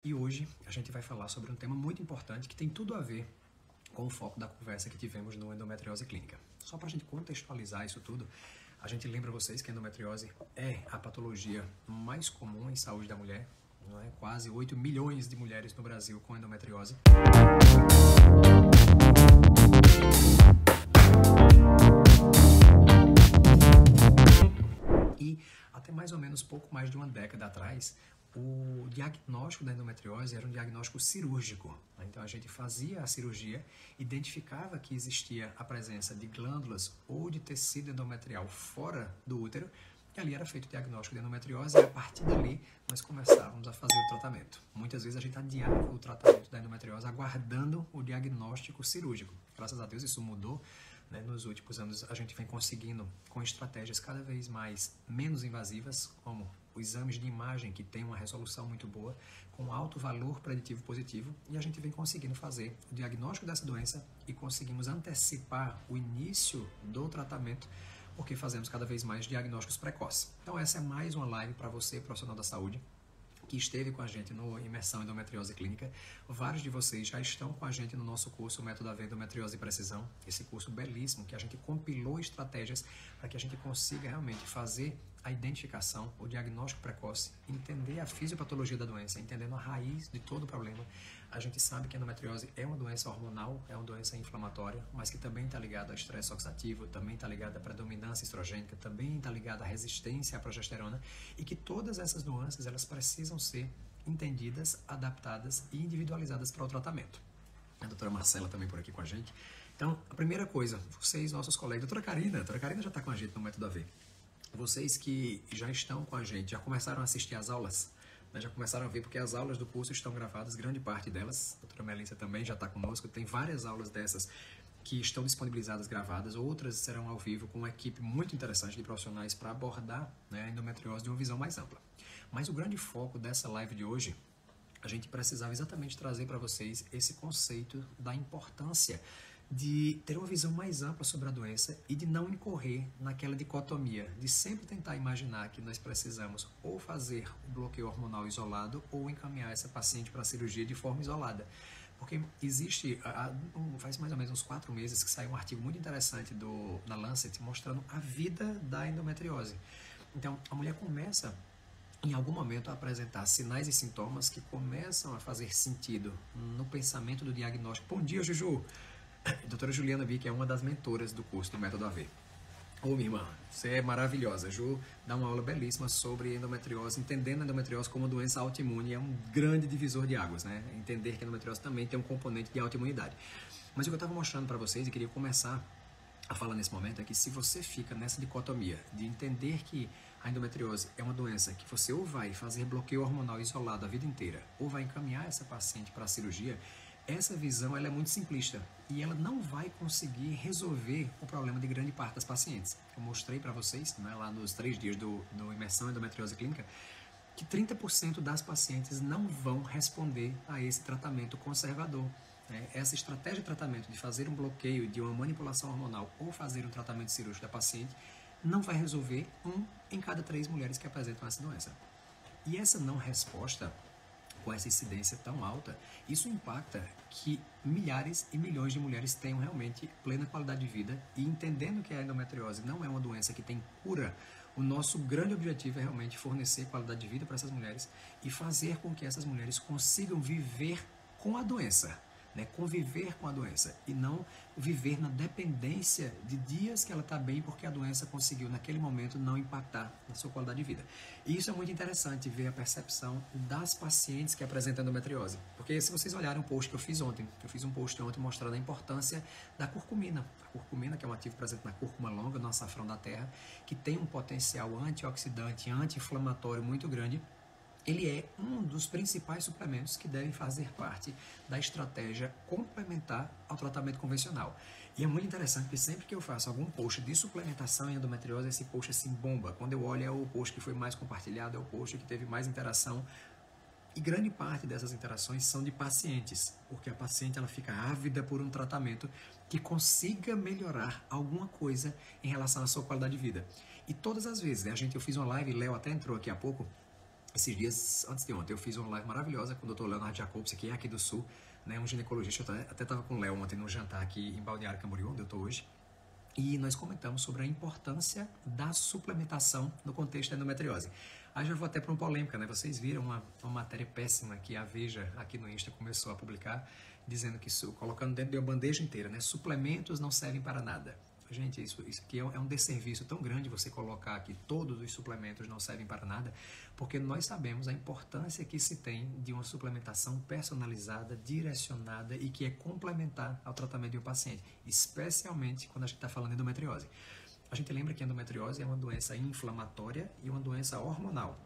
E hoje a gente vai falar sobre um tema muito importante que tem tudo a ver com o foco da conversa que tivemos no Endometriose Clínica. Só para a gente contextualizar isso tudo, a gente lembra vocês que a endometriose é a patologia mais comum em saúde da mulher, não é? Quase 8 milhões de mulheres no Brasil com endometriose. E até mais ou menos pouco mais de uma década atrás, o diagnóstico da endometriose era um diagnóstico cirúrgico. Então a gente fazia a cirurgia, identificava que existia a presença de glândulas ou de tecido endometrial fora do útero, e ali era feito o diagnóstico de endometriose e a partir dali nós começávamos a fazer o tratamento. Muitas vezes a gente adiava o tratamento da endometriose aguardando o diagnóstico cirúrgico. Graças a Deus isso mudou. Nos últimos anos a gente vem conseguindo, com estratégias cada vez menos invasivas, como os exames de imagem que tem uma resolução muito boa, com alto valor preditivo positivo, e a gente vem conseguindo fazer o diagnóstico dessa doença e conseguimos antecipar o início do tratamento, porque fazemos cada vez mais diagnósticos precoces. Então essa é mais uma live para você, profissional da saúde, que esteve com a gente no Imersão Endometriose Clínica. Vários de vocês já estão com a gente no nosso curso Método AV Endometriose e Precisão, esse curso belíssimo que a gente compilou estratégias para que a gente consiga realmente fazer a identificação, o diagnóstico precoce, entender a fisiopatologia da doença, entendendo a raiz de todo o problema. A gente sabe que a endometriose é uma doença hormonal, é uma doença inflamatória, mas que também está ligada ao estresse oxidativo, também está ligada à predominância estrogênica, também está ligada à resistência à progesterona, e que todas essas nuances elas precisam ser entendidas, adaptadas e individualizadas para o tratamento. A doutora Marcela também por aqui com a gente. Então, a primeira coisa, vocês, nossos colegas, doutora Karina já está com a gente no Método AV. Vocês que já estão com a gente, já começaram a assistir às aulas, já começaram a ver, porque as aulas do curso estão gravadas, grande parte delas. A doutora Melissa também já está conosco, tem várias aulas dessas que estão disponibilizadas gravadas, outras serão ao vivo com uma equipe muito interessante de profissionais para abordar a endometriose de uma visão mais ampla. Mas o grande foco dessa live de hoje, a gente precisava exatamente trazer para vocês esse conceito da importância de ter uma visão mais ampla sobre a doença e de não incorrer naquela dicotomia, de sempre tentar imaginar que nós precisamos ou fazer o bloqueio hormonal isolado ou encaminhar essa paciente para a cirurgia de forma isolada. Porque existe, faz mais ou menos uns 4 meses que saiu um artigo muito interessante na Lancet mostrando a vida da endometriose. Então, a mulher começa em algum momento a apresentar sinais e sintomas que começam a fazer sentido no pensamento do diagnóstico. Bom dia, Juju! Doutora Juliana Vi, que é uma das mentoras do curso do Método AV. Ô, minha irmã, você é maravilhosa. Ju dá uma aula belíssima sobre endometriose, entendendo a endometriose como doença autoimune. É um grande divisor de águas, né? Entender que a endometriose também tem um componente de autoimunidade. Mas o que eu estava mostrando para vocês e queria começar a falar nesse momento é que se você fica nessa dicotomia de entender que a endometriose é uma doença que você ou vai fazer bloqueio hormonal isolado a vida inteira, ou vai encaminhar essa paciente para a cirurgia, essa visão ela é muito simplista e ela não vai conseguir resolver o problema de grande parte das pacientes. Eu mostrei para vocês, lá nos 3 dias do Imersão Endometriose Clínica, que 30% das pacientes não vão responder a esse tratamento conservador. Essa estratégia de tratamento de fazer um bloqueio de uma manipulação hormonal ou fazer um tratamento cirúrgico da paciente não vai resolver 1 em cada 3 mulheres que apresentam essa doença. E essa não resposta, com essa incidência tão alta, isso impacta que milhares e milhões de mulheres tenham realmente plena qualidade de vida, e entendendo que a endometriose não é uma doença que tem cura, o nosso grande objetivo é realmente fornecer qualidade de vida para essas mulheres e fazer com que essas mulheres consigam viver com a doença, conviver com a doença e não viver na dependência de dias que ela está bem porque a doença conseguiu naquele momento não impactar na sua qualidade de vida. E isso é muito interessante, ver a percepção das pacientes que apresentam endometriose, porque se vocês olharem o post que eu fiz ontem, mostrando a importância da curcumina. A curcumina, que é um ativo presente na cúrcuma longa, no açafrão da terra, que tem um potencial antioxidante, anti-inflamatório muito grande. Ele é um dos principais suplementos que devem fazer parte da estratégia complementar ao tratamento convencional. E é muito interessante que sempre que eu faço algum post de suplementação em endometriose, esse post assim bomba. Quando eu olho é o post que foi mais compartilhado, é o post que teve mais interação. E grande parte dessas interações são de pacientes, porque a paciente ela fica ávida por um tratamento que consiga melhorar alguma coisa em relação à sua qualidade de vida. E todas as vezes, eu fiz uma live, Léo até entrou aqui há pouco, Esses dias, antes de ontem, eu fiz uma live maravilhosa com o Dr. Leonardo Jacobs, que é aqui do Sul, né, um ginecologista. Eu até estava com o Léo ontem num jantar aqui em Balneário Camboriú, onde eu estou hoje. E nós comentamos sobre a importância da suplementação no contexto da endometriose. Aí já vou até para uma polêmica, né? Vocês viram uma matéria péssima que a Veja aqui no Insta começou a publicar, dizendo que isso, colocando dentro de uma bandeja inteira, né? Suplementos não servem para nada. Gente, isso aqui é um desserviço tão grande você colocar que todos os suplementos não servem para nada, porque nós sabemos a importância que se tem de uma suplementação personalizada, direcionada e que é complementar ao tratamento de um paciente, especialmente quando a gente está falando de endometriose. A gente lembra que a endometriose é uma doença inflamatória e uma doença hormonal.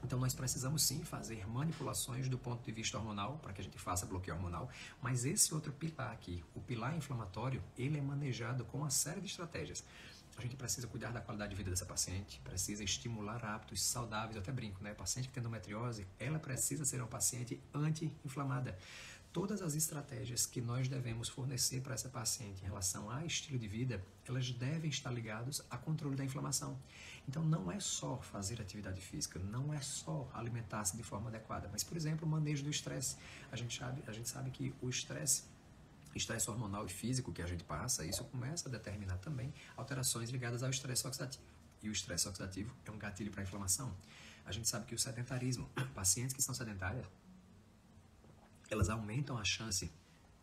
Então nós precisamos sim fazer manipulações do ponto de vista hormonal, para que a gente faça bloqueio hormonal, mas esse outro pilar aqui, o pilar inflamatório, ele é manejado com uma série de estratégias. A gente precisa cuidar da qualidade de vida dessa paciente, precisa estimular hábitos saudáveis, eu até brinco, né? A paciente que tem endometriose, ela precisa ser uma paciente anti-inflamada. Todas as estratégias que nós devemos fornecer para essa paciente em relação a estilo de vida, elas devem estar ligadas a controle da inflamação. Então não é só fazer atividade física, não é só alimentar-se de forma adequada, mas, por exemplo, o manejo do estresse. A gente sabe que o estresse hormonal e físico que a gente passa, isso começa a determinar também alterações ligadas ao estresse oxidativo. E o estresse oxidativo é um gatilho para a inflamação. A gente sabe que o sedentarismo, pacientes que são sedentárias, elas aumentam a chance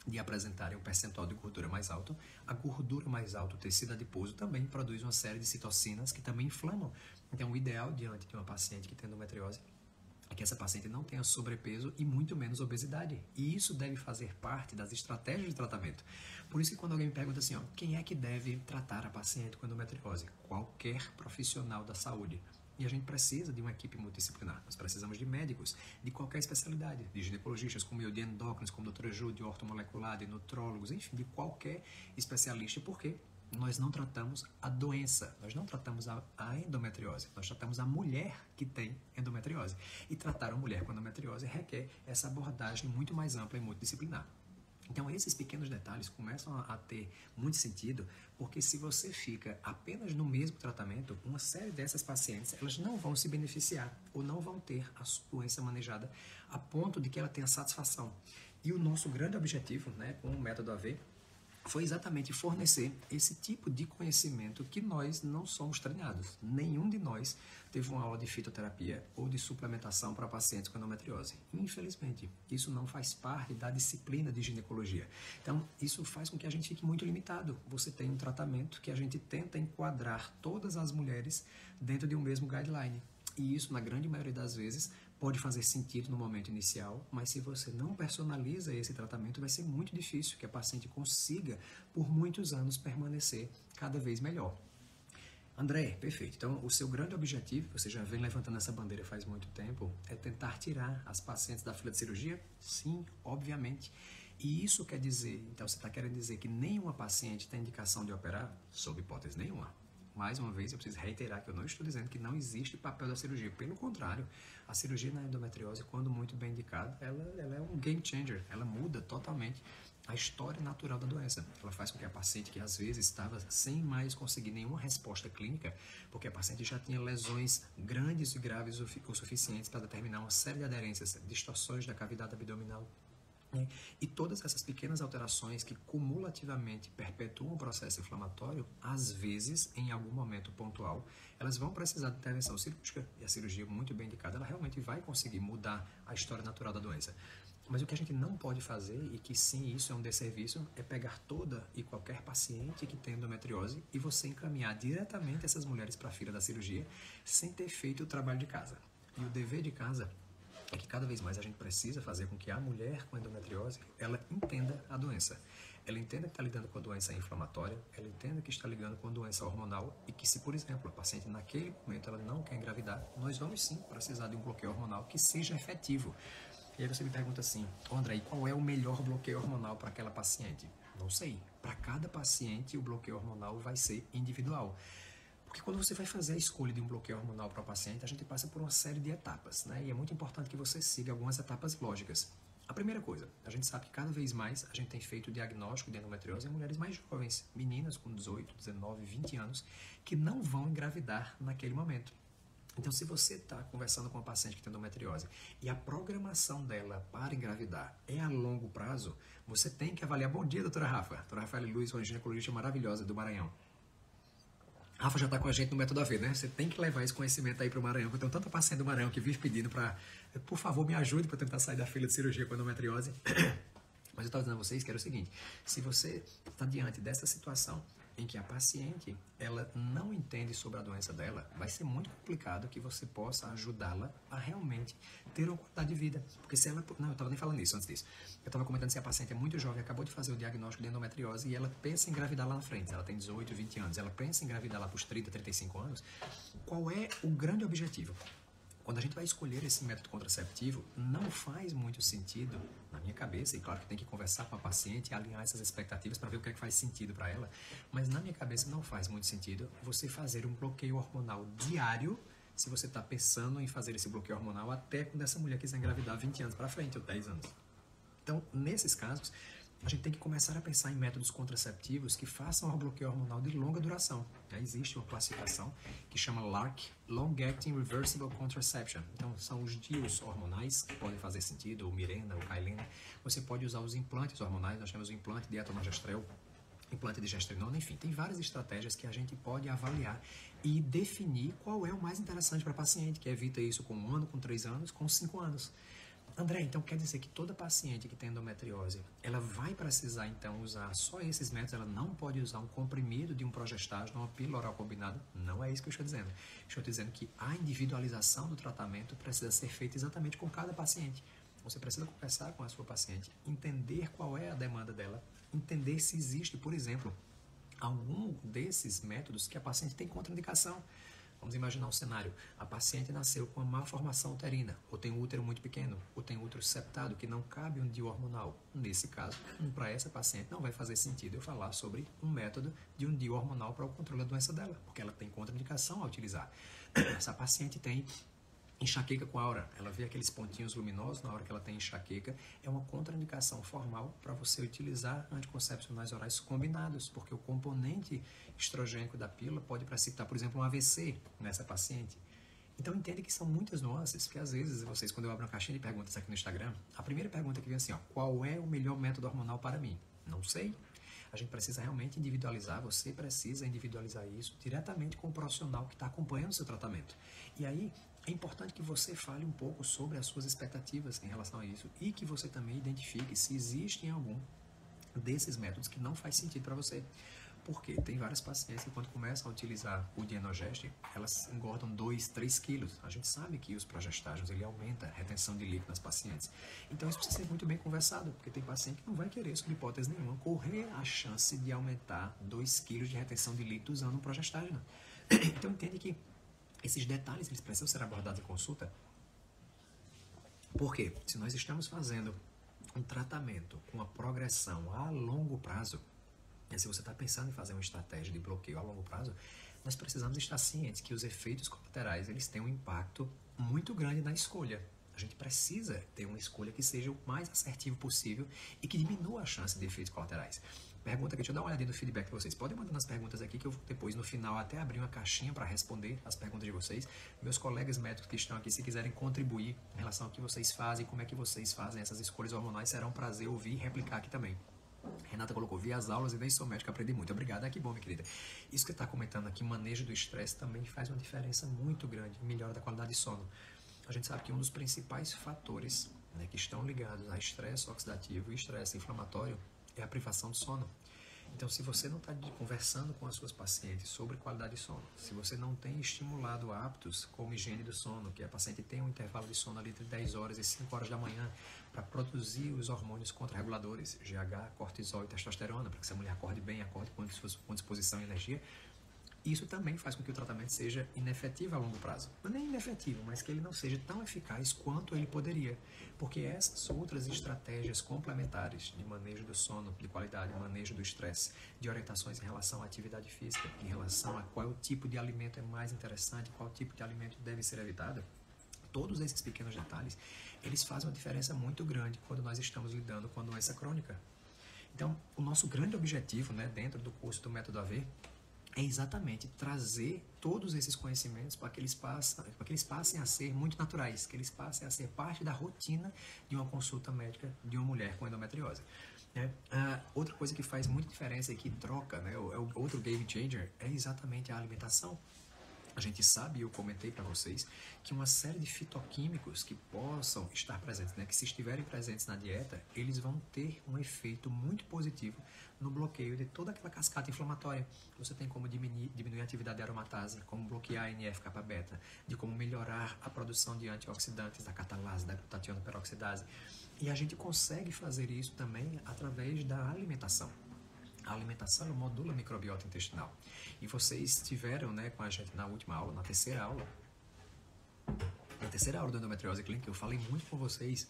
de apresentarem um percentual de gordura mais alto. A gordura mais alta, o tecido adiposo, também produz uma série de citocinas que também inflamam. Então, o ideal diante de uma paciente que tem endometriose é que essa paciente não tenha sobrepeso e muito menos obesidade. E isso deve fazer parte das estratégias de tratamento. Por isso que quando alguém me pergunta assim, quem é que deve tratar a paciente com endometriose? Qualquer profissional da saúde. E a gente precisa de uma equipe multidisciplinar. Nós precisamos de médicos de qualquer especialidade, de ginecologistas como eu, de endócrinos, como a doutora Ju, de ortomolecular, de nutrólogos, enfim, de qualquer especialista, porque nós não tratamos a doença, nós não tratamos a endometriose, nós tratamos a mulher que tem endometriose. E tratar uma mulher com endometriose requer essa abordagem muito mais ampla e multidisciplinar. Então, esses pequenos detalhes começam a ter muito sentido, porque se você fica apenas no mesmo tratamento, uma série dessas pacientes, elas não vão se beneficiar ou não vão ter a sua doença manejada a ponto de que ela tenha satisfação. E o nosso grande objetivo, né, com o método AV, foi exatamente fornecer esse tipo de conhecimento que nós não somos treinados. Nenhum de nós teve uma aula de fitoterapia ou de suplementação para pacientes com endometriose. Infelizmente, isso não faz parte da disciplina de ginecologia. Então, isso faz com que a gente fique muito limitado. Você tem um tratamento que a gente tenta enquadrar todas as mulheres dentro de um mesmo guideline. E isso, na grande maioria das vezes, pode fazer sentido no momento inicial, mas se você não personaliza esse tratamento, vai ser muito difícil que a paciente consiga, por muitos anos, permanecer cada vez melhor. André, perfeito. Então, o seu grande objetivo, você já vem levantando essa bandeira faz muito tempo, é tentar tirar as pacientes da fila de cirurgia? Sim, obviamente. E isso quer dizer, então você está querendo dizer que nenhuma paciente tem indicação de operar? Sob hipótese nenhuma. Mais uma vez, eu preciso reiterar que eu não estou dizendo que não existe papel da cirurgia. Pelo contrário, a cirurgia na endometriose, quando muito bem indicada, ela é um game changer. Ela muda totalmente a história natural da doença. Ela faz com que a paciente, que às vezes estava sem mais conseguir nenhuma resposta clínica, porque a paciente já tinha lesões grandes e graves o suficientes para determinar uma série de aderências, distorções da cavidade abdominal, e todas essas pequenas alterações que cumulativamente perpetuam o processo inflamatório, às vezes, em algum momento pontual, elas vão precisar de intervenção cirúrgica. E a cirurgia, muito bem indicada, ela realmente vai conseguir mudar a história natural da doença. Mas o que a gente não pode fazer, e que sim, isso é um desserviço, é pegar toda e qualquer paciente que tem endometriose e você encaminhar diretamente essas mulheres para a fila da cirurgia sem ter feito o trabalho de casa. E o dever de casa é que cada vez mais a gente precisa fazer com que a mulher com endometriose, ela entenda a doença. Ela entenda que está lidando com a doença inflamatória, ela entenda que está lidando com a doença hormonal e que se, por exemplo, a paciente naquele momento ela não quer engravidar, nós vamos sim precisar de um bloqueio hormonal que seja efetivo. E aí você me pergunta assim, André, qual é o melhor bloqueio hormonal para aquela paciente? Não sei. Para cada paciente, o bloqueio hormonal vai ser individual. Porque quando você vai fazer a escolha de um bloqueio hormonal para o paciente, a gente passa por uma série de etapas, né? E é muito importante que você siga algumas etapas lógicas. A primeira coisa, a gente sabe que cada vez mais a gente tem feito o diagnóstico de endometriose em mulheres mais jovens, meninas com 18, 19, 20 anos, que não vão engravidar naquele momento. Então, se você está conversando com uma paciente que tem endometriose e a programação dela para engravidar é a longo prazo, você tem que avaliar. Bom dia, doutora Rafa. Doutora Rafaela Luiz, uma ginecologista maravilhosa do Maranhão. Rafa já está com a gente no Método AV, né? Você tem que levar esse conhecimento aí para o Maranhão, que eu tenho tanta paciente do Maranhão que vive pedindo para, por favor, me ajude para tentar sair da fila de cirurgia com endometriose. Mas eu estava dizendo a vocês que era o seguinte, se você está diante dessa situação em que a paciente ela não entende sobre a doença dela, vai ser muito complicado que você possa ajudá-la a realmente ter uma qualidade de vida. Porque se ela... Não, eu estava nem falando isso antes disso. Eu estava comentando se a paciente é muito jovem, acabou de fazer o diagnóstico de endometriose e ela pensa em engravidar lá na frente. Ela tem 18, 20 anos. Ela pensa em engravidar lá para os 30, 35 anos. Qual é o grande objetivo? Quando a gente vai escolher esse método contraceptivo, não faz muito sentido, na minha cabeça, e claro que tem que conversar com a paciente e alinhar essas expectativas para ver o que é que faz sentido para ela, mas na minha cabeça não faz muito sentido você fazer um bloqueio hormonal diário se você está pensando em fazer esse bloqueio hormonal até quando essa mulher quiser engravidar 20 anos para frente ou 10 anos. Então, nesses casos, a gente tem que começar a pensar em métodos contraceptivos que façam o bloqueio hormonal de longa duração. Existe uma classificação que chama LARC, Long Acting Reversible Contraception. Então, são os DIUs hormonais que podem fazer sentido, o Mirena, o Kailena. Você pode usar os implantes hormonais, nós temos o implante de etonogestrel, implante de gestrinona, enfim, tem várias estratégias que a gente pode avaliar e definir qual é o mais interessante para a paciente, que evita isso com 1 ano, com 3 anos, com 5 anos. André, então quer dizer que toda paciente que tem endometriose, ela vai precisar então usar só esses métodos, ela não pode usar um comprimido de um progestágeno, uma pílula oral combinada? Não é isso que eu estou dizendo. Estou dizendo que a individualização do tratamento precisa ser feita exatamente com cada paciente. Você precisa conversar com a sua paciente, entender qual é a demanda dela, entender se existe, por exemplo, algum desses métodos que a paciente tem contraindicação. Vamos imaginar um cenário, a paciente nasceu com uma má formação uterina, ou tem um útero muito pequeno, ou tem um útero septado que não cabe um DIU hormonal. Nesse caso, para essa paciente não vai fazer sentido eu falar sobre um método de um DIU hormonal para o controle da doença dela, porque ela tem contraindicação a utilizar. Essa paciente tem enxaqueca com aura, ela vê aqueles pontinhos luminosos na hora que ela tem enxaqueca, é uma contraindicação formal para você utilizar anticoncepcionais orais combinados, porque o componente estrogênico da pílula pode precipitar, por exemplo, um AVC nessa paciente. Então entende que são muitas nuances, porque às vezes vocês, quando eu abro uma caixinha de perguntas aqui no Instagram, a primeira pergunta que vem assim, ó, qual é o melhor método hormonal para mim? Não sei. A gente precisa realmente individualizar, você precisa individualizar isso diretamente com o profissional que está acompanhando o seu tratamento. E aí, é importante que você fale um pouco sobre as suas expectativas em relação a isso e que você também identifique se existe algum desses métodos que não faz sentido para você. Porque tem várias pacientes que quando começam a utilizar o Dienogest, elas engordam 2, 3 quilos. A gente sabe que os progestágenos, ele aumenta a retenção de líquido nas pacientes. Então isso precisa ser muito bem conversado, porque tem paciente que não vai querer, sob hipótese nenhuma, correr a chance de aumentar 2 quilos de retenção de líquido usando um progestágeno. Então entende que esses detalhes eles precisam ser abordados em consulta. Por quê? Se nós estamos fazendo um tratamento com uma progressão a longo prazo, se você está pensando em fazer uma estratégia de bloqueio a longo prazo, nós precisamos estar cientes que os efeitos colaterais eles têm um impacto muito grande na escolha. A gente precisa ter uma escolha que seja o mais assertivo possível e que diminua a chance de efeitos colaterais. Pergunta aqui, deixa eu dar uma olhadinha no feedback de vocês. Podem mandar as perguntas aqui que eu vou depois, no final, até abrir uma caixinha para responder as perguntas de vocês. Meus colegas médicos que estão aqui, se quiserem contribuir em relação ao que vocês fazem, como é que vocês fazem essas escolhas hormonais, será um prazer ouvir e replicar aqui também. Renata colocou, vi as aulas e nem sou médica, aprendi muito. Obrigada, que bom, minha querida. Isso que está comentando aqui, manejo do estresse, também faz uma diferença muito grande em melhora da qualidade de sono. A gente sabe que um dos principais fatores, né, que estão ligados a estresse oxidativo e estresse inflamatório é a privação de sono. Então, se você não está conversando com as suas pacientes sobre qualidade de sono, se você não tem estimulado hábitos como higiene do sono, que a paciente tem um intervalo de sono ali entre 10 horas e 5 horas da manhã para produzir os hormônios contrarreguladores, GH, cortisol e testosterona, para que essa mulher acorde bem, acorde com disposição e energia, isso também faz com que o tratamento seja inefetivo a longo prazo. Não é nem inefetivo, mas que ele não seja tão eficaz quanto ele poderia. Porque essas outras estratégias complementares de manejo do sono, de qualidade, manejo do estresse, de orientações em relação à atividade física, em relação a qual tipo de alimento é mais interessante, qual tipo de alimento deve ser evitado, todos esses pequenos detalhes, eles fazem uma diferença muito grande quando nós estamos lidando com a doença crônica. Então, o nosso grande objetivo, né, dentro do curso do Método AV, é exatamente trazer todos esses conhecimentos para que eles passem a ser muito naturais, que eles passem a ser parte da rotina de uma consulta médica de uma mulher com endometriose. Outra coisa que faz muita diferença e que troca, né, outro game changer, é exatamente a alimentação. A gente sabe, eu comentei para vocês, que uma série de fitoquímicos que possam estar presentes, né, que se estiverem presentes na dieta, eles vão ter um efeito muito positivo no bloqueio de toda aquela cascata inflamatória. Você tem como diminuir a atividade da aromatase, como bloquear a NF-kappa-beta, de como melhorar a produção de antioxidantes, da catalase, da glutationa peroxidase. E a gente consegue fazer isso também através da alimentação. A alimentação modula a microbiota intestinal. E vocês estiveram, né, com a gente na última aula, na terceira aula do endometriose clínica, eu falei muito com vocês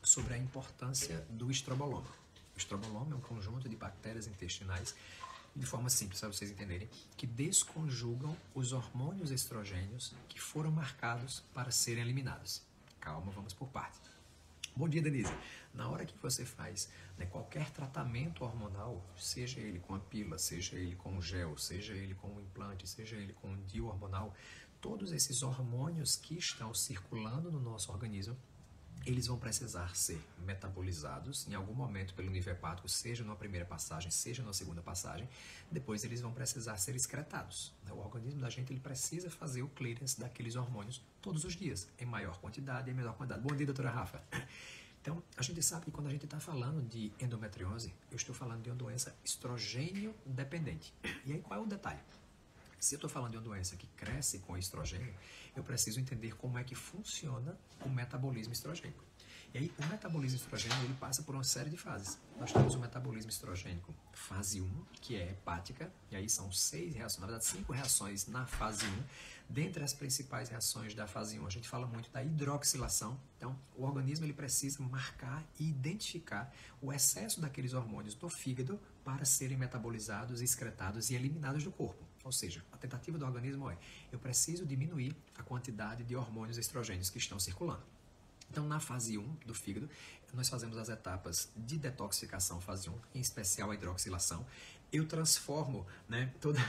sobre a importância do estroboloma. O estroboloma é um conjunto de bactérias intestinais, de forma simples, para vocês entenderem, que desconjugam os hormônios estrogênios que foram marcados para serem eliminados. Calma, vamos por partes. Bom dia, Denise. Na hora que você faz, né, qualquer tratamento hormonal, seja ele com a pílula, seja ele com o gel, seja ele com o implante, seja ele com o DIU hormonal, todos esses hormônios que estão circulando no nosso organismo, eles vão precisar ser metabolizados em algum momento pelo nível hepático, seja numa primeira passagem, seja numa segunda passagem. Depois eles vão precisar ser excretados. O organismo da gente ele precisa fazer o clearance daqueles hormônios todos os dias, em maior quantidade e em menor quantidade. Bom dia, doutora Rafa. Então, a gente sabe que quando a gente está falando de endometriose, eu estou falando de uma doença estrogênio dependente. E aí, qual é o detalhe? Se eu estou falando de uma doença que cresce com estrogênio, eu preciso entender como é que funciona o metabolismo estrogênico. E aí, o metabolismo estrogênico ele passa por uma série de fases. Nós temos o metabolismo estrogênico fase 1, que é hepática, e aí são 6 reações, na verdade 5 reações na fase 1. Dentre as principais reações da fase 1, a gente fala muito da hidroxilação. Então, o organismo ele precisa marcar e identificar o excesso daqueles hormônios do fígado para serem metabolizados, excretados e eliminados do corpo. Ou seja, a tentativa do organismo é, eu preciso diminuir a quantidade de hormônios estrogênios que estão circulando. Então, na fase 1 do fígado, nós fazemos as etapas de detoxificação, fase 1, em especial a hidroxilação. Eu transformo, né, toda...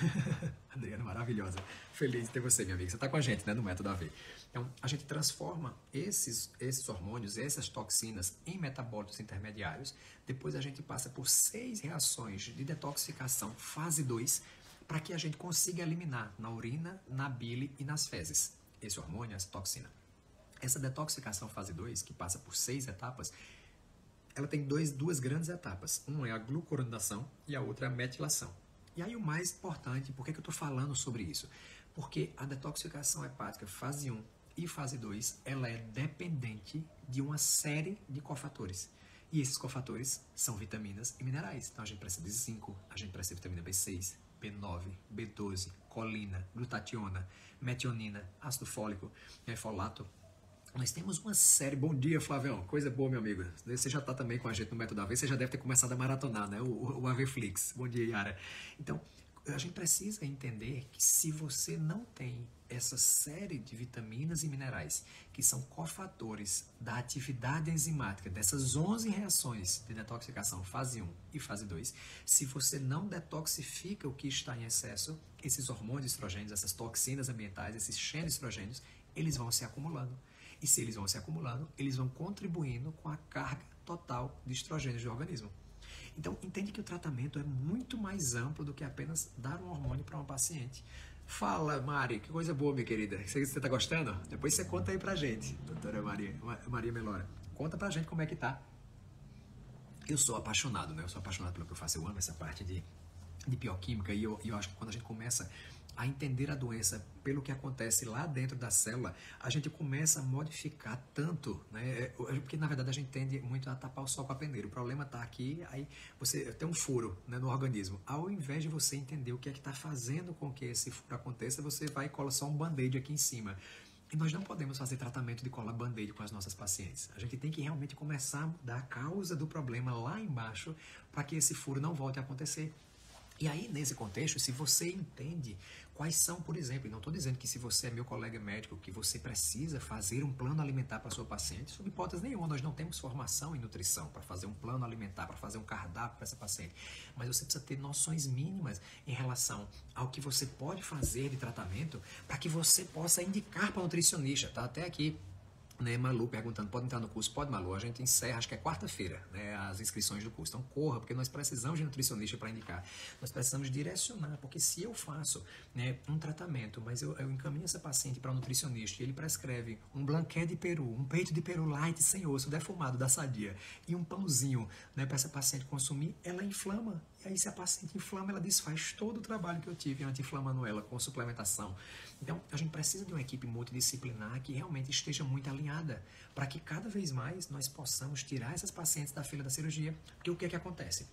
Adriana, maravilhosa. Feliz de ter você, minha amiga. Você está com a gente, né, no Método AV. Então, a gente transforma esses hormônios, essas toxinas, em metabólitos intermediários. Depois, a gente passa por 6 reações de detoxificação, fase 2, para que a gente consiga eliminar na urina, na bile e nas fezes esse hormônio, essa toxina. Essa detoxificação fase 2, que passa por 6 etapas, ela tem duas grandes etapas. Uma é a glucuronidação e a outra é a metilação. E aí o mais importante, por que eu estou falando sobre isso? Porque a detoxificação hepática fase 1 e fase 2, ela é dependente de uma série de cofatores. E esses cofatores são vitaminas e minerais. Então a gente precisa de zinco, a gente precisa de vitamina B6, B9, B12, colina, glutationa, metionina, ácido fólico, folato. Nós temos uma série... Bom dia, Flavião. Coisa boa, meu amigo. Você já está também com a gente no Método AV. Você já deve ter começado a maratonar, né? O AVFlix. Bom dia, Yara. Então, a gente precisa entender que se você não tem essa série de vitaminas e minerais que são cofatores da atividade enzimática dessas 11 reações de detoxificação fase 1 e fase 2, se você não detoxifica o que está em excesso, esses hormônios estrogênios, essas toxinas ambientais, esses xenos estrogênios, eles vão se acumulando. E se eles vão se acumulando, eles vão contribuindo com a carga total de estrogênios do organismo. Então, entende que o tratamento é muito mais amplo do que apenas dar um hormônio para uma paciente. Fala, Mari, que coisa boa, minha querida. Você está gostando? Depois você conta aí pra gente, doutora Maria Melora. Conta pra gente como é que tá. Eu sou apaixonado, né? Eu sou apaixonado pelo que eu faço. Eu amo essa parte de bioquímica e eu acho que quando a gente começa a entender a doença pelo que acontece lá dentro da célula, a gente começa a modificar tanto, né? Porque na verdade a gente tende muito a tapar o sol com a peneira. O problema está aqui, aí você tem um furo, né, no organismo. Ao invés de você entender o que é que está fazendo com que esse furo aconteça, você vai e cola só um band-aid aqui em cima. E nós não podemos fazer tratamento de cola band-aid com as nossas pacientes. A gente tem que realmente começar a mudar a causa do problema lá embaixo para que esse furo não volte a acontecer. E aí, nesse contexto, se você entende quais são, por exemplo, e não estou dizendo que se você é meu colega médico, que você precisa fazer um plano alimentar para sua paciente, sob hipótese nenhuma, nós não temos formação em nutrição para fazer um plano alimentar, para fazer um cardápio para essa paciente, mas você precisa ter noções mínimas em relação ao que você pode fazer de tratamento para que você possa indicar para o nutricionista, tá até aqui. Né, Malu perguntando, pode entrar no curso? Pode, Malu, a gente encerra, acho que é quarta-feira, né, as inscrições do curso. Então corra, porque nós precisamos de nutricionista para indicar. Nós precisamos direcionar, porque se eu faço, né, um tratamento, mas eu encaminho essa paciente para um nutricionista e ele prescreve um blanquet de peru, um peito de peru light sem osso, defumado da Sadia, e um pãozinho, né, para essa paciente consumir, ela inflama. E aí, se a paciente inflama, ela desfaz todo o trabalho que eu tive anti-inflamando ela com suplementação. Então, a gente precisa de uma equipe multidisciplinar que realmente esteja muito alinhada para que cada vez mais nós possamos tirar essas pacientes da fila da cirurgia. Porque o que é que acontece?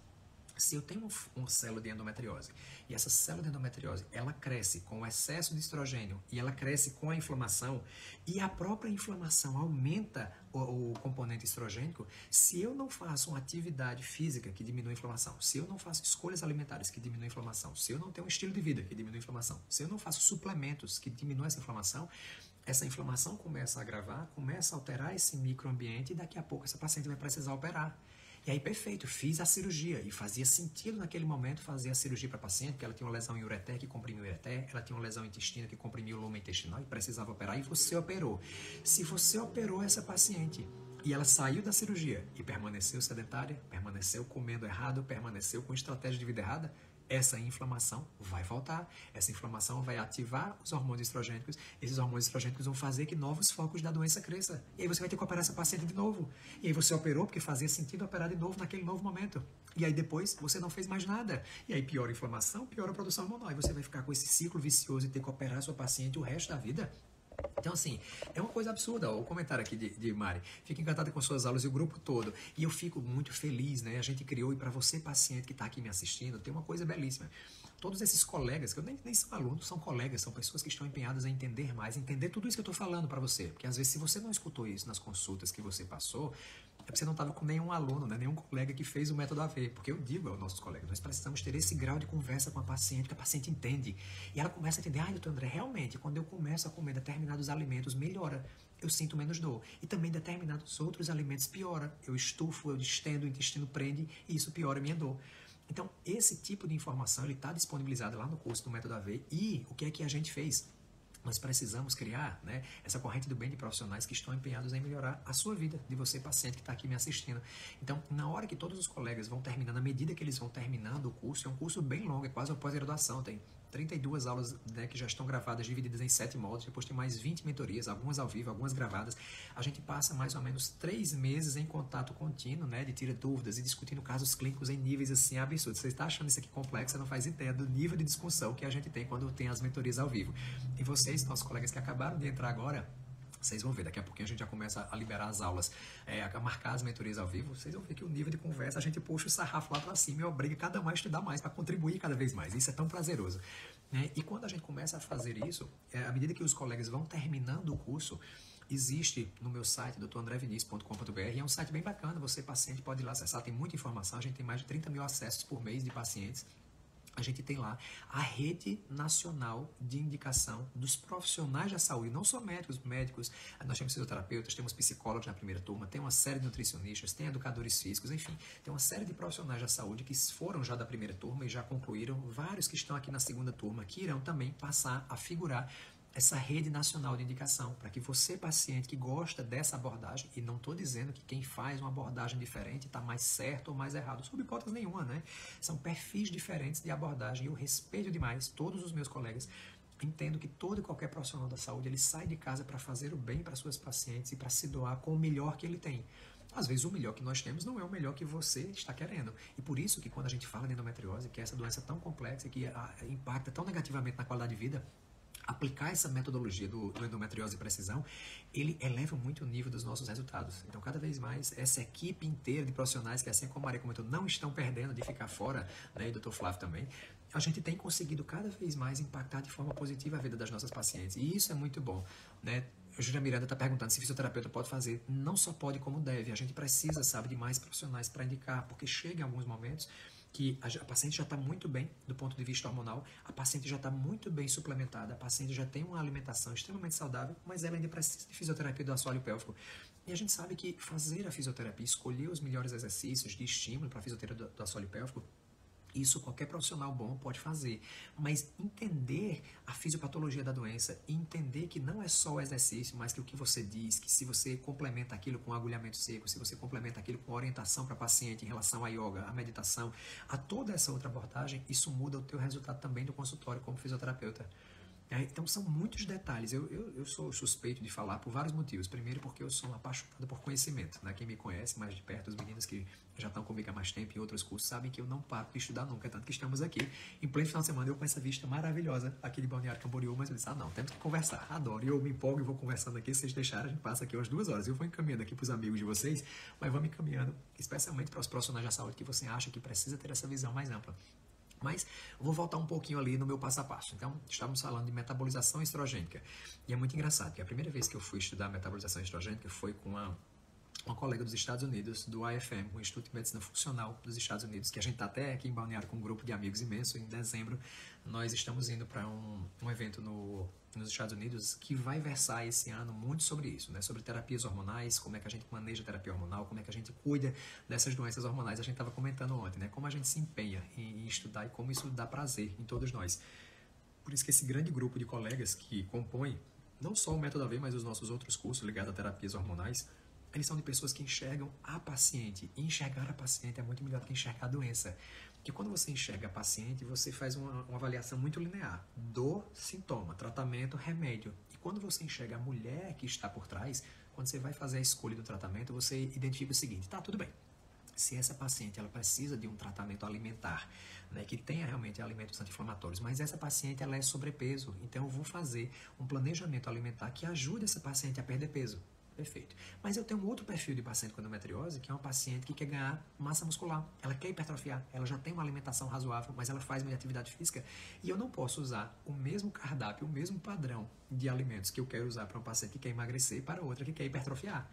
Se eu tenho uma célula de endometriose e essa célula de endometriose ela cresce com o excesso de estrogênio e ela cresce com a inflamação e a própria inflamação aumenta o componente estrogênico, se eu não faço uma atividade física que diminui a inflamação, se eu não faço escolhas alimentares que diminuem a inflamação, se eu não tenho um estilo de vida que diminui a inflamação, se eu não faço suplementos que diminuem essa inflamação começa a agravar, começa a alterar esse microambiente e daqui a pouco essa paciente vai precisar operar. E aí, perfeito, fiz a cirurgia e fazia sentido naquele momento fazer a cirurgia para a paciente, porque ela tinha uma lesão em ureter que comprimiu o ureter, ela tinha uma lesão intestina que comprimiu o lumen intestinal e precisava operar, e você operou. Se você operou essa paciente e ela saiu da cirurgia e permaneceu sedentária, permaneceu comendo errado, permaneceu com estratégia de vida errada, essa inflamação vai voltar, essa inflamação vai ativar os hormônios estrogênicos, esses hormônios estrogênicos vão fazer que novos focos da doença cresçam, e aí você vai ter que operar essa paciente de novo, e aí você operou porque fazia sentido operar de novo naquele novo momento, e aí depois você não fez mais nada, e aí piora a inflamação, piora a produção hormonal, e você vai ficar com esse ciclo vicioso de ter que operar a sua paciente o resto da vida. Então, assim, é uma coisa absurda. O comentário aqui de Mari. Fico encantada com suas aulas e o grupo todo. E eu fico muito feliz, né? A gente criou, e para você, paciente que está aqui me assistindo, tem uma coisa belíssima. Todos esses colegas, que eu nem são alunos, são colegas, são pessoas que estão empenhadas a entender mais, entender tudo isso que eu estou falando para você. Porque às vezes, se você não escutou isso nas consultas que você passou, é porque você não estava com nenhum aluno, né? Nenhum colega que fez o método AV. Porque eu digo aos nossos colegas, nós precisamos ter esse grau de conversa com a paciente, que a paciente entende. E ela começa a entender, doutor André, realmente, quando eu começo a comer determinados alimentos, melhora. Eu sinto menos dor. E também determinados outros alimentos piora. Eu estufo, eu distendo, o intestino prende e isso piora a minha dor. Então, esse tipo de informação ele está disponibilizado lá no curso do Método AV. E o que é que a gente fez? Nós precisamos criar, né, essa corrente do bem de profissionais que estão empenhados em melhorar a sua vida, de você, paciente que está aqui me assistindo. Então, na hora que todos os colegas vão terminando, na medida que eles vão terminando o curso, é um curso bem longo, é quase uma pós-graduação, tem 32 aulas, né, que já estão gravadas, divididas em 7 módulos, depois tem mais 20 mentorias, algumas ao vivo, algumas gravadas. A gente passa mais ou menos 3 meses em contato contínuo, né, de tira dúvidas e discutindo casos clínicos em níveis assim absurdos. Você está achando isso aqui complexo, você não faz ideia do nível de discussão que a gente tem quando tem as mentorias ao vivo. E vocês, nossos colegas que acabaram de entrar agora, vocês vão ver, daqui a pouquinho a gente já começa a liberar as aulas, a marcar as mentorias ao vivo. Vocês vão ver que o nível de conversa, a gente puxa o sarrafo lá para cima e obriga cada um a estudar mais, para contribuir cada vez mais. Isso é tão prazeroso. Né? E quando a gente começa a fazer isso, à medida que os colegas vão terminando o curso, existe no meu site, drandreviniz.com.br, é um site bem bacana, você, paciente, pode ir lá acessar, tem muita informação, a gente tem mais de 30 mil acessos por mês de pacientes. A gente tem lá a rede nacional de indicação dos profissionais da saúde, não só médicos, nós temos fisioterapeutas, temos psicólogos na primeira turma, tem uma série de nutricionistas, tem educadores físicos, enfim, tem uma série de profissionais da saúde que foram já da primeira turma e já concluíram, vários que estão aqui na segunda turma, que irão também passar a figurar essa rede nacional de indicação, para que você, paciente que gosta dessa abordagem, e não estou dizendo que quem faz uma abordagem diferente está mais certo ou mais errado, sob hipótese nenhuma, né? São perfis diferentes de abordagem, e eu respeito demais todos os meus colegas. Entendo que todo e qualquer profissional da saúde, ele sai de casa para fazer o bem para suas pacientes e para se doar com o melhor que ele tem. Às vezes o melhor que nós temos não é o melhor que você está querendo. E por isso que quando a gente fala de endometriose, que é essa doença tão complexa, que impacta tão negativamente na qualidade de vida, aplicar essa metodologia do endometriose e precisão, ele eleva muito o nível dos nossos resultados. Então, cada vez mais, essa equipe inteira de profissionais, que assim como a Maria comentou, não estão perdendo de ficar fora, né, e o Dr. Flávio também, a gente tem conseguido cada vez mais impactar de forma positiva a vida das nossas pacientes. E isso é muito bom, né? A Júlia Miranda está perguntando se fisioterapeuta pode fazer. Não só pode, como deve. A gente precisa, sabe, de mais profissionais para indicar, porque chega em alguns momentos que a paciente já está muito bem do ponto de vista hormonal, a paciente já está muito bem suplementada, a paciente já tem uma alimentação extremamente saudável, mas ela ainda precisa de fisioterapia do assoalho pélvico. E a gente sabe que fazer a fisioterapia, escolher os melhores exercícios de estímulo para a fisioterapia do assoalho pélvico, isso qualquer profissional bom pode fazer, mas entender a fisiopatologia da doença e entender que não é só o exercício, mas que o que você diz, que se você complementa aquilo com agulhamento seco, se você complementa aquilo com orientação para paciente em relação à yoga, à meditação, a toda essa outra abordagem, isso muda o teu resultado também do consultório como fisioterapeuta. Então são muitos detalhes. Eu sou suspeito de falar por vários motivos. Primeiro porque eu sou um apaixonado por conhecimento, né? Quem me conhece mais de perto, os meninos que já estão comigo há mais tempo em outros cursos, sabem que eu não paro de estudar nunca. Tanto que estamos aqui em pleno final de semana, eu com essa vista maravilhosa aqui de Balneário Camboriú, mas eu disse, não, temos que conversar. Adoro. E eu me empolgo e vou conversando aqui. Se vocês deixarem, a gente passa aqui umas 2 horas. Eu vou encaminhando aqui para os amigos de vocês, mas vamos encaminhando, especialmente para os profissionais da saúde que você acha que precisa ter essa visão mais ampla. Mas vou voltar um pouquinho ali no meu passo a passo. Então, estávamos falando de metabolização estrogênica. E é muito engraçado, porque a primeira vez que eu fui estudar metabolização estrogênica foi com uma colega dos Estados Unidos, do IFM, o Instituto de Medicina Funcional dos Estados Unidos, que a gente está até aqui em Balneário com um grupo de amigos imenso. Em dezembro, nós estamos indo para um evento nos Estados Unidos que vai versar esse ano muito sobre isso, né? Sobre terapias hormonais, como é que a gente maneja a terapia hormonal, como é que a gente cuida dessas doenças hormonais. A gente estava comentando ontem, né? Como a gente se empenha em estudar e como isso dá prazer em todos nós. Por isso que esse grande grupo de colegas que compõe não só o Método AV, mas os nossos outros cursos ligados a terapias hormonais, eles são de pessoas que enxergam a paciente. E enxergar a paciente é muito melhor do que enxergar a doença. Porque quando você enxerga a paciente, você faz uma avaliação muito linear. Dor, sintoma, tratamento, remédio. E quando você enxerga a mulher que está por trás, quando você vai fazer a escolha do tratamento, você identifica o seguinte, tá, tudo bem. Se essa paciente ela precisa de um tratamento alimentar, né, que tenha realmente alimentos anti-inflamatórios, mas essa paciente ela é sobrepeso, então eu vou fazer um planejamento alimentar que ajude essa paciente a perder peso. Perfeito. Mas eu tenho um outro perfil de paciente com endometriose, que é uma paciente que quer ganhar massa muscular. Ela quer hipertrofiar, ela já tem uma alimentação razoável, mas ela faz muita atividade física. E eu não posso usar o mesmo cardápio, o mesmo padrão de alimentos que eu quero usar para uma paciente que quer emagrecer para outra que quer hipertrofiar.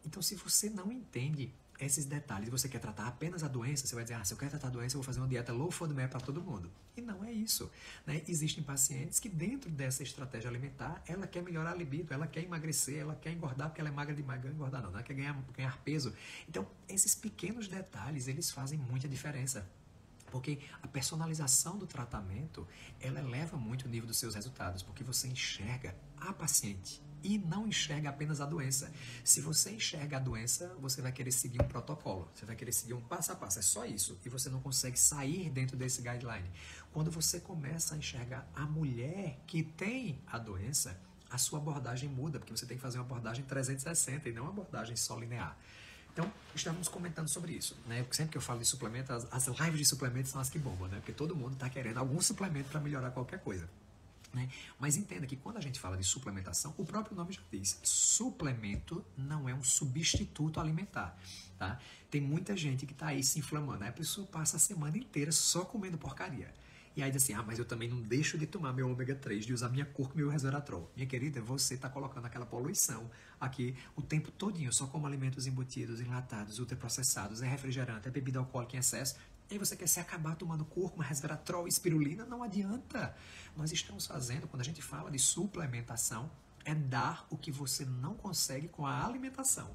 Então, se você não entende esses detalhes, você quer tratar apenas a doença, você vai dizer, se eu quero tratar a doença, eu vou fazer uma dieta low FODMAP para todo mundo. E não é isso, né? Existem pacientes que dentro dessa estratégia alimentar, ela quer melhorar a libido, ela quer emagrecer, ela quer engordar porque ela é magra demais, engordar não, ela quer ganhar peso. Então, esses pequenos detalhes, eles fazem muita diferença. Porque a personalização do tratamento, ela eleva muito o nível dos seus resultados, porque você enxerga a paciente e não enxerga apenas a doença. Se você enxerga a doença, você vai querer seguir um protocolo, você vai querer seguir um passo a passo, é só isso, e você não consegue sair dentro desse guideline. Quando você começa a enxergar a mulher que tem a doença, a sua abordagem muda, porque você tem que fazer uma abordagem 360 e não uma abordagem só linear. Então, estávamos comentando sobre isso, né? Sempre que eu falo de suplemento, as lives de suplementos são as que bombam, né? Porque todo mundo está querendo algum suplemento para melhorar qualquer coisa. Né? Mas entenda que quando a gente fala de suplementação, o próprio nome já diz, suplemento não é um substituto alimentar, tá? Tem muita gente que está aí se inflamando, aí a pessoa passa a semana inteira só comendo porcaria. E aí diz assim, mas eu também não deixo de tomar meu ômega 3, de usar minha cúrcuma e meu resveratrol. Minha querida, você está colocando aquela poluição aqui o tempo todinho, só como alimentos embutidos, enlatados, ultraprocessados, é refrigerante, é bebida alcoólica em excesso. E aí você quer se acabar tomando cúrcuma, resveratrol, espirulina? Não adianta. Nós estamos fazendo, quando a gente fala de suplementação, é dar o que você não consegue com a alimentação.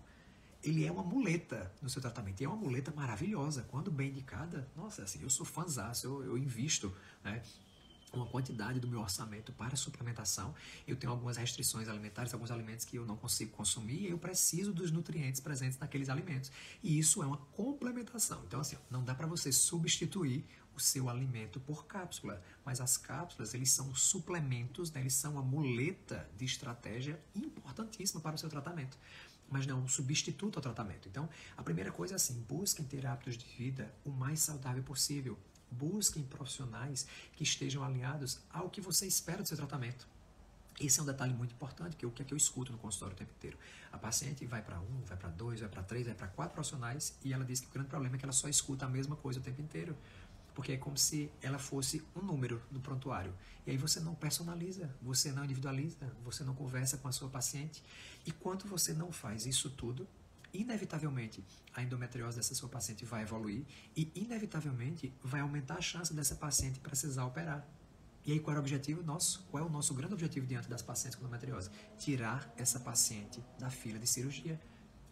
Ele é uma muleta no seu tratamento, e é uma muleta maravilhosa, quando bem indicada. Nossa, assim, eu sou fãzaço, eu invisto, né, uma quantidade do meu orçamento para suplementação. Eu tenho algumas restrições alimentares, alguns alimentos que eu não consigo consumir, e eu preciso dos nutrientes presentes naqueles alimentos. E isso é uma complementação. Então, assim, não dá para você substituir o seu alimento por cápsula, mas as cápsulas, eles são suplementos, né? Eles são uma muleta de estratégia importantíssima para o seu tratamento, mas não um substituto ao tratamento. Então, a primeira coisa é assim, busquem ter hábitos de vida o mais saudável possível. Busquem profissionais que estejam alinhados ao que você espera do seu tratamento. Esse é um detalhe muito importante, que é o que eu escuto no consultório o tempo inteiro. A paciente vai para 1, vai para 2, vai para 3, vai para 4 profissionais e ela diz que o grande problema é que ela só escuta a mesma coisa o tempo inteiro. Porque é como se ela fosse um número do prontuário. E aí você não personaliza, você não individualiza, você não conversa com a sua paciente. E quando você não faz isso tudo, inevitavelmente a endometriose dessa sua paciente vai evoluir e inevitavelmente vai aumentar a chance dessa paciente precisar operar. E aí qual é o objetivo nosso? Qual é o nosso grande objetivo diante das pacientes com endometriose? Tirar essa paciente da fila de cirurgia.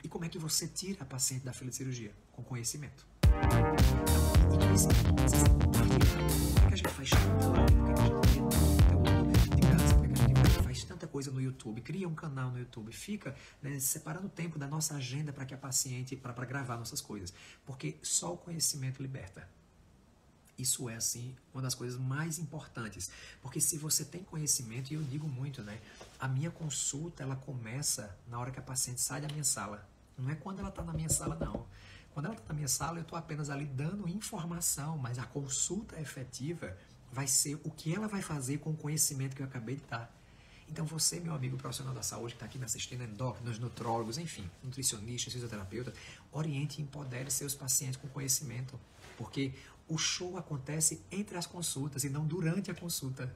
E como é que você tira a paciente da fila de cirurgia? Com conhecimento. Então, e conhecimento precisa ser compartilhado. Por que a gente faz tanta live? Por que a gente cria tanto conteúdo de graça? Por que a gente faz tanta coisa no YouTube? Cria um canal no YouTube. Fica, né, separando o tempo da nossa agenda para que a paciente, para gravar nossas coisas. Porque só o conhecimento liberta. Isso é, assim, uma das coisas mais importantes. Porque se você tem conhecimento, e eu digo muito, né? A minha consulta, ela começa na hora que a paciente sai da minha sala. Não é quando ela está na minha sala, não. Quando ela está na minha sala, eu estou apenas ali dando informação, mas a consulta efetiva vai ser o que ela vai fazer com o conhecimento que eu acabei de dar. Então você, meu amigo profissional da saúde, que está aqui me assistindo, endócrinos, nutrólogos, enfim, nutricionistas, fisioterapeutas, oriente e empodere seus pacientes com conhecimento. Porque o show acontece entre as consultas e não durante a consulta.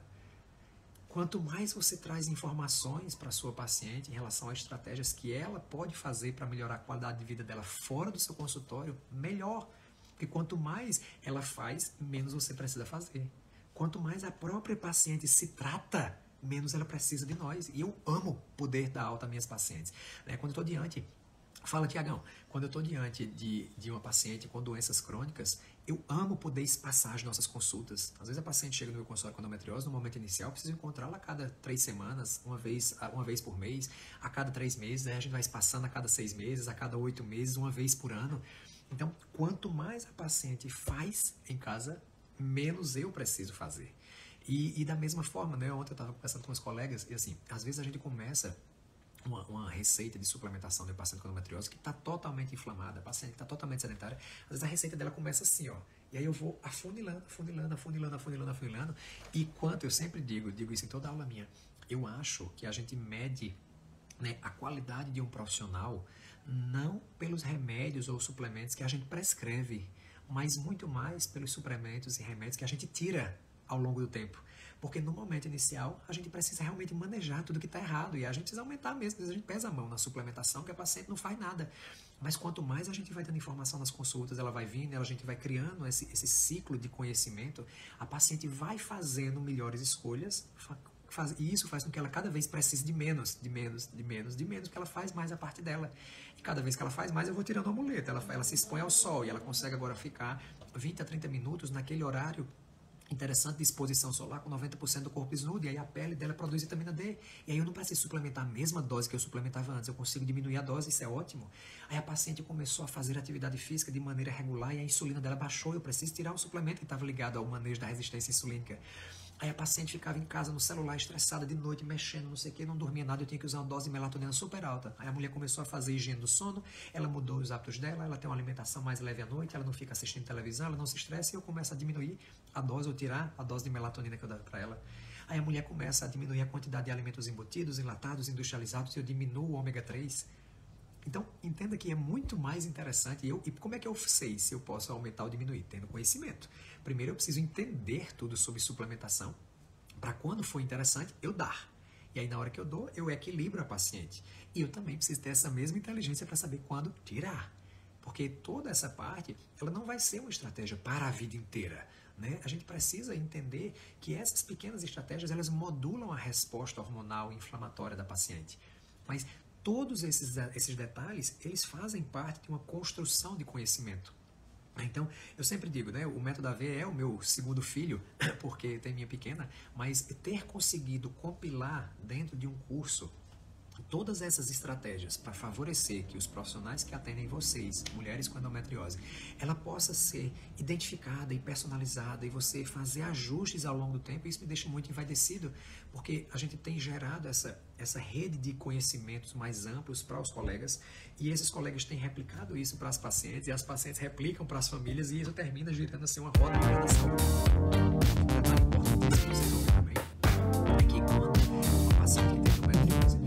Quanto mais você traz informações para a sua paciente em relação a estratégias que ela pode fazer para melhorar a qualidade de vida dela fora do seu consultório, melhor. Porque quanto mais ela faz, menos você precisa fazer. Quanto mais a própria paciente se trata, menos ela precisa de nós. E eu amo poder dar alta às minhas pacientes. Quando eu estou diante... Fala, Tiagão, quando eu estou diante de uma paciente com doenças crônicas, eu amo poder espaçar as nossas consultas. Às vezes a paciente chega no meu consultório com endometriose, no momento inicial, eu preciso encontrá-la a cada 3 semanas, uma vez por mês, a cada 3 meses, aí a gente vai espaçando a cada 6 meses, a cada 8 meses, uma vez por ano. Então, quanto mais a paciente faz em casa, menos eu preciso fazer. E da mesma forma, né? Ontem eu estava conversando com meus colegas, e assim, às vezes a gente começa uma receita de suplementação de um paciente com endometriose que está totalmente inflamada, a paciente que está totalmente sedentária, às vezes a receita dela começa assim, ó, e aí eu vou afunilando, e quanto eu sempre digo isso em toda aula minha, eu acho que a gente mede, né, a qualidade de um profissional não pelos remédios ou suplementos que a gente prescreve, mas muito mais pelos suplementos e remédios que a gente tira ao longo do tempo. Porque no momento inicial, a gente precisa realmente manejar tudo que está errado. E a gente precisa aumentar mesmo. Às vezes a gente pesa a mão na suplementação, que a paciente não faz nada. Mas quanto mais a gente vai dando informação nas consultas, ela vai vindo, a gente vai criando esse ciclo de conhecimento, a paciente vai fazendo melhores escolhas, e isso faz com que ela cada vez precise de menos, porque ela faz mais a parte dela. E cada vez que ela faz mais, eu vou tirando a muleta. Ela se expõe ao sol e ela consegue agora ficar 20 a 30 minutos naquele horário interessante de exposição solar com 90% do corpo desnudo, e aí a pele dela produz vitamina D, e aí eu não preciso suplementar a mesma dose que eu suplementava antes, eu consigo diminuir a dose, isso é ótimo. Aí a paciente começou a fazer atividade física de maneira regular e a insulina dela baixou, eu preciso tirar o suplemento que estava ligado ao manejo da resistência insulínica. Aí a paciente ficava em casa no celular, estressada de noite, mexendo, não sei o que, não dormia nada, eu tinha que usar uma dose de melatonina super alta. Aí a mulher começou a fazer higiene do sono, ela mudou os hábitos dela, ela tem uma alimentação mais leve à noite, ela não fica assistindo televisão, ela não se estressa, e eu começo a diminuir a dose, ou tirar a dose de melatonina que eu dava para ela. Aí a mulher começa a diminuir a quantidade de alimentos embutidos, enlatados, industrializados, e eu diminuo o ômega 3. Então, entenda que é muito mais interessante. E como é que eu sei se eu posso aumentar ou diminuir? Tendo conhecimento. Primeiro, eu preciso entender tudo sobre suplementação, para quando for interessante, eu dar. E aí, na hora que eu dou, eu equilibro a paciente. E eu também preciso ter essa mesma inteligência para saber quando tirar. Porque toda essa parte, ela não vai ser uma estratégia para a vida inteira, né? A gente precisa entender que essas pequenas estratégias, elas modulam a resposta hormonal e inflamatória da paciente. Mas todos esses detalhes, eles fazem parte de uma construção de conhecimento. Então, eu sempre digo, né, o método AV é o meu segundo filho, porque tem minha pequena, mas ter conseguido compilar dentro de um curso todas essas estratégias para favorecer que os profissionais que atendem vocês, mulheres com endometriose, ela possa ser identificada e personalizada e você fazer ajustes ao longo do tempo, isso me deixa muito envaidecido, porque a gente tem gerado essa rede de conhecimentos mais amplos para os colegas e esses colegas têm replicado isso para as pacientes e as pacientes replicam para as famílias e isso termina girando assim uma roda de saúde. Então, é importante vocês ouvirem também é que quando uma paciente que tem endometriose,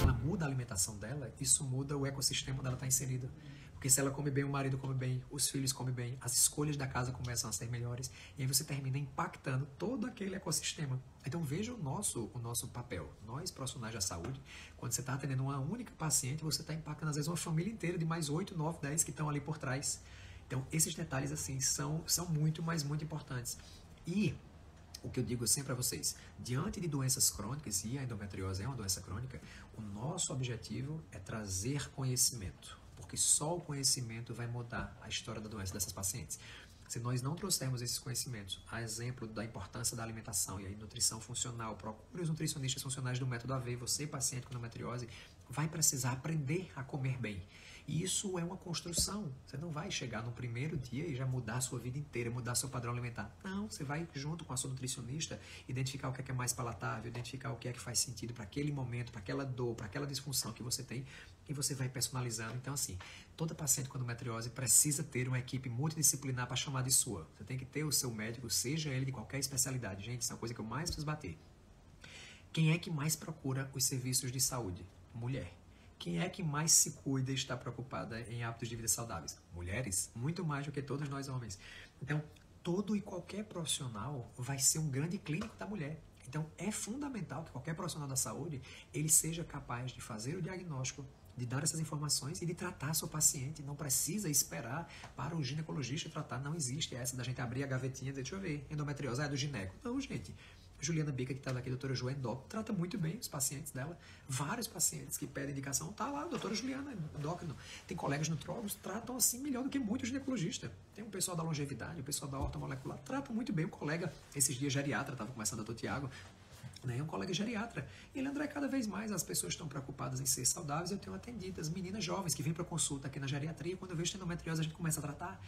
ela muda alimentação dela, isso muda o ecossistema onde ela está inserida. Porque se ela come bem, o marido come bem, os filhos comem bem, as escolhas da casa começam a ser melhores, e aí você termina impactando todo aquele ecossistema. Então veja o nosso papel. Nós, profissionais da saúde, quando você está atendendo uma única paciente, você está impactando às vezes uma família inteira de mais 8, 9, 10 que estão ali por trás. Então esses detalhes assim são muito, mas muito importantes. E o que eu digo sempre a vocês, diante de doenças crônicas, e a endometriose é uma doença crônica, o nosso objetivo é trazer conhecimento, porque só o conhecimento vai mudar a história da doença dessas pacientes. Se nós não trouxermos esses conhecimentos, a exemplo da importância da alimentação e aí nutrição funcional, procure os nutricionistas funcionais do método AV, você paciente com endometriose, vai precisar aprender a comer bem. E isso é uma construção. Você não vai chegar no primeiro dia e já mudar a sua vida inteira, mudar seu padrão alimentar. Não, você vai junto com a sua nutricionista identificar o que é mais palatável, identificar o que é que faz sentido para aquele momento, para aquela dor, para aquela disfunção que você tem, e você vai personalizando. Então, assim, toda paciente com endometriose precisa ter uma equipe multidisciplinar para chamar de sua. Você tem que ter o seu médico, seja ele de qualquer especialidade. Gente, isso é uma coisa que eu mais preciso bater. Quem é que mais procura os serviços de saúde? Mulher. Quem é que mais se cuida e está preocupada em hábitos de vida saudáveis? Mulheres, muito mais do que todos nós homens. Então, todo e qualquer profissional vai ser um grande clínico da mulher. Então, é fundamental que qualquer profissional da saúde, ele seja capaz de fazer o diagnóstico, de dar essas informações e de tratar seu paciente. Não precisa esperar para o ginecologista tratar. Não existe essa da gente abrir a gavetinha e dizer, deixa eu ver, endometriose, é do gineco. Não, gente. Juliana Bica, que estava aqui, a doutora Jo endócrino, trata muito bem os pacientes dela. Vários pacientes que pedem indicação, tá lá, a doutora Juliana endócrino. Tem colegas nutrólogos, tratam assim melhor do que muitos ginecologistas. Tem um pessoal da longevidade, o pessoal da ortomolecular, trata muito bem. O colega, esses dias geriatra, estava conversando, doutor Tiago, né, um colega geriatra. E ele, André, cada vez mais as pessoas estão preocupadas em ser saudáveis. Eu tenho atendido as meninas jovens que vêm para consulta aqui na geriatria. Quando eu vejo endometriose, a gente começa a tratar.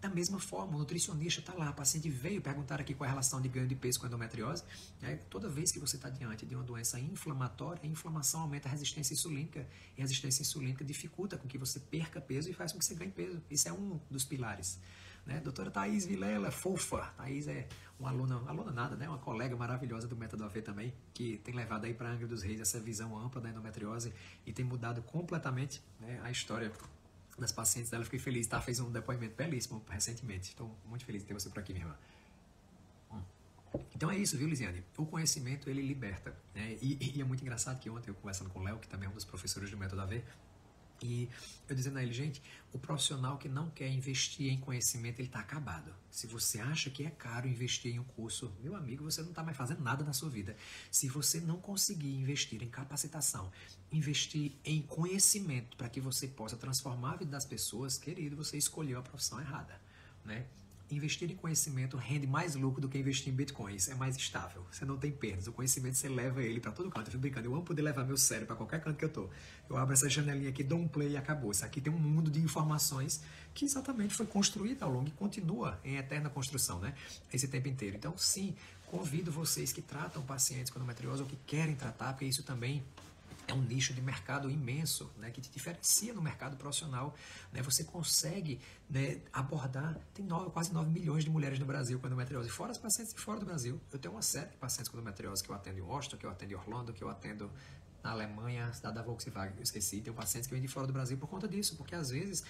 Da mesma forma, o nutricionista está lá, a paciente veio perguntar aqui qual é a relação de ganho de peso com a endometriose. Né? Toda vez que você está diante de uma doença inflamatória, a inflamação aumenta a resistência insulínica. E a resistência insulínica dificulta com que você perca peso e faz com que você ganhe peso. Isso é um dos pilares. Né? Doutora Thaís Vilela, fofa. Thaís é uma aluna nada, né? Uma colega maravilhosa do Método AV também, que tem levado aí para Angra dos Reis essa visão ampla da endometriose e tem mudado completamente, né, a história das pacientes dela. Fiquei feliz, tá? Fez um depoimento belíssimo recentemente. Estou muito feliz de ter você por aqui, minha irmã. Então é isso, viu, Lisiane? O conhecimento, ele liberta. Né? E é muito engraçado que ontem eu conversando com o Léo, que também é um dos professores do Método AV, e eu dizendo a ele, gente, o profissional que não quer investir em conhecimento, ele está acabado. Se você acha que é caro investir em um curso, meu amigo, você não está mais fazendo nada na sua vida. Se você não conseguir investir em capacitação, investir em conhecimento para que você possa transformar a vida das pessoas, querido, você escolheu a profissão errada, né? Investir em conhecimento rende mais lucro do que investir em bitcoins. É mais estável. Você não tem perdas. O conhecimento, você leva ele para todo canto. Eu fico brincando. Eu amo poder levar meu cérebro para qualquer canto que eu tô. Eu abro essa janelinha aqui, dou um play e acabou. Isso aqui tem um mundo de informações que exatamente foi construído ao longo e continua em eterna construção, né? Esse tempo inteiro. Então, sim, convido vocês que tratam pacientes com endometriose ou que querem tratar, porque isso também é um nicho de mercado imenso, né, que te diferencia no mercado profissional. Né, você consegue, né, abordar, tem quase 9 milhões de mulheres no Brasil com endometriose, fora as pacientes de fora do Brasil. Eu tenho uma série de pacientes com endometriose que eu atendo em Washington, que eu atendo em Orlando, que eu atendo na Alemanha, cidade da Volkswagen, eu esqueci. Tenho pacientes que vêm de fora do Brasil por conta disso, porque às vezes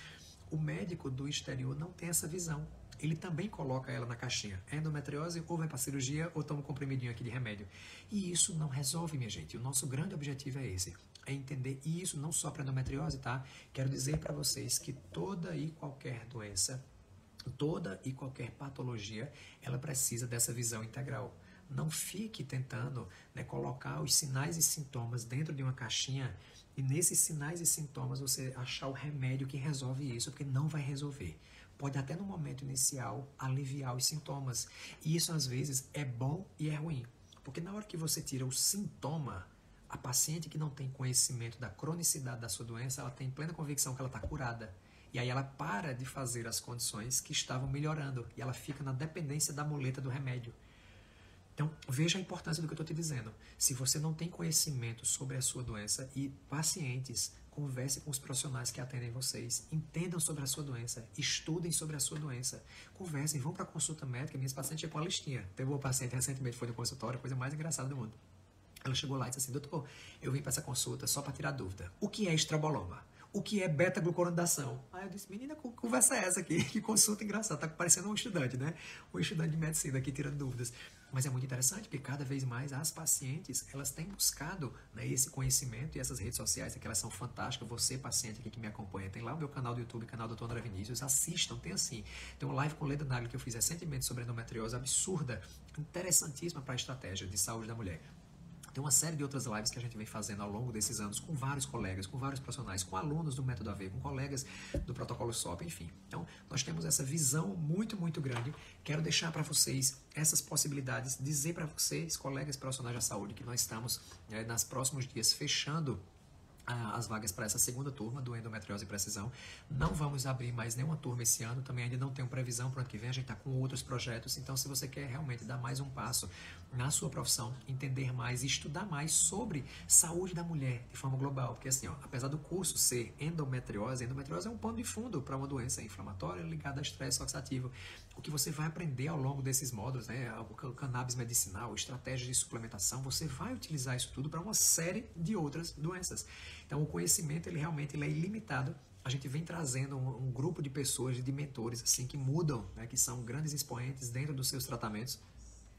o médico do exterior não tem essa visão. Ele também coloca ela na caixinha. É endometriose, ou vai para cirurgia, ou toma um comprimidinho aqui de remédio. E isso não resolve, minha gente. O nosso grande objetivo é esse. É entender, e isso não só para endometriose, tá? Quero dizer para vocês que toda e qualquer doença, toda e qualquer patologia, ela precisa dessa visão integral. Não fique tentando, né, colocar os sinais e sintomas dentro de uma caixinha e nesses sinais e sintomas você achar o remédio que resolve isso, porque não vai resolver. Pode até no momento inicial aliviar os sintomas. E isso às vezes é bom e é ruim. Porque na hora que você tira o sintoma, a paciente que não tem conhecimento da cronicidade da sua doença, ela tem plena convicção que ela está curada. E aí ela para de fazer as condições que estavam melhorando. E ela fica na dependência da muleta do remédio. Então, veja a importância do que eu estou te dizendo. Se você não tem conhecimento sobre a sua doença e pacientes, converse com os profissionais que atendem vocês, entendam sobre a sua doença, estudem sobre a sua doença, conversem, vão para a consulta médica. Minhas pacientes com a listinha. Teve uma paciente recentemente foi no consultório, a coisa mais engraçada do mundo. Ela chegou lá e disse assim, doutor, eu vim para essa consulta só para tirar dúvida. O que é estroboloma? O que é beta-glucuronidação? Aí eu disse, menina, que conversa é essa aqui? Que consulta engraçada, tá parecendo um estudante, né? Um estudante de medicina aqui tirando dúvidas. Mas é muito interessante, porque cada vez mais as pacientes, elas têm buscado, né, esse conhecimento e essas redes sociais, que elas são fantásticas. Você, paciente aqui que me acompanha, tem lá o meu canal do YouTube, canal do Dr. André Vinícius, assistam, tem assim. Tem uma live com Leda Nagli que eu fiz recentemente sobre endometriose, absurda, interessantíssima para a estratégia de saúde da mulher. Tem uma série de outras lives que a gente vem fazendo ao longo desses anos com vários colegas, com vários profissionais, com alunos do Método AV, com colegas do Protocolo SOP, enfim. Então, nós temos essa visão muito, muito grande. Quero deixar para vocês essas possibilidades, dizer para vocês, colegas profissionais da saúde, que nós estamos, nos próximos dias, fechando as vagas para essa segunda turma do Endometriose e Precisão. Não vamos abrir mais nenhuma turma esse ano, também ainda não tenho previsão para o ano que vem, a gente está com outros projetos, então se você quer realmente dar mais um passo na sua profissão, entender mais e estudar mais sobre saúde da mulher de forma global, porque assim, apesar do curso ser endometriose é um pano de fundo para uma doença inflamatória ligada a estresse oxidativo. O que você vai aprender ao longo desses módulos, né, o cannabis medicinal, estratégias de suplementação, você vai utilizar isso tudo para uma série de outras doenças. Então, o conhecimento, ele realmente é ilimitado. A gente vem trazendo um grupo de pessoas, de mentores, assim, que mudam, né, que são grandes expoentes dentro dos seus tratamentos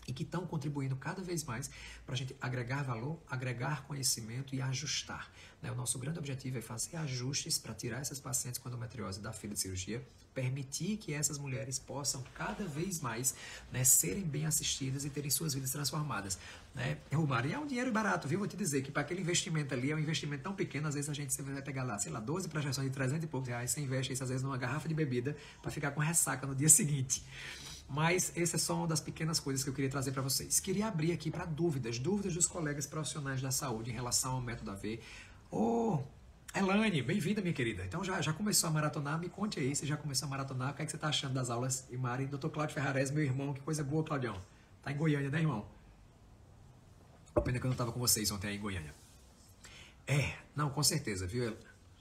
e que estão contribuindo cada vez mais para a gente agregar valor, agregar conhecimento e ajustar. Né? O nosso grande objetivo é fazer ajustes para tirar essas pacientes com endometriose da fila de cirurgia, permitir que essas mulheres possam cada vez mais, né, serem bem assistidas e terem suas vidas transformadas. Né? E é um dinheiro barato, viu? Vou te dizer que para aquele investimento ali, é um investimento tão pequeno, às vezes a gente vai pegar lá, sei lá, 12 projeções de 300 e poucos reais, você investe isso às vezes numa garrafa de bebida para ficar com ressaca no dia seguinte. Mas essa é só uma das pequenas coisas que eu queria trazer para vocês. Queria abrir aqui para dúvidas dos colegas profissionais da saúde em relação ao Método AV. Elaine, bem-vinda, minha querida. Então já começou a maratonar? Me conte aí, você já começou a maratonar? O que é que você está achando das aulas? E Mari, Dr. Cláudio Ferrares, meu irmão, que coisa boa, Claudião. Tá em Goiânia, né, irmão? Pena que eu não estava com vocês ontem aí em Goiânia. Não, com certeza, viu,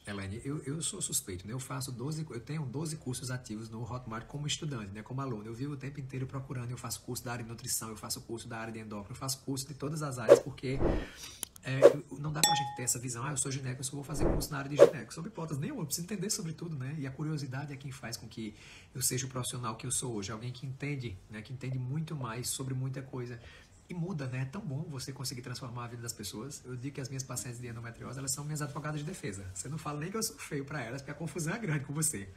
Elaine, eu sou suspeito, né? Eu tenho 12 cursos ativos no Hotmart como estudante, né? Como aluno. Eu vivo o tempo inteiro procurando, eu faço curso da área de nutrição, eu faço curso da área de endócrino, eu faço curso de todas as áreas, porque não dá pra gente ter essa visão, eu sou gineco, eu só vou fazer curso na área de gineco. Sob hipótese nenhuma, eu preciso entender sobre tudo, né? E a curiosidade é quem faz com que eu seja o profissional que eu sou hoje, alguém que entende, né? Que entende muito mais sobre muita coisa. E muda, né? É tão bom você conseguir transformar a vida das pessoas. Eu digo que as minhas pacientes de endometriose, elas são minhas advogadas de defesa. Você não fala nem que eu sou feio para elas, porque a confusão é grande com você.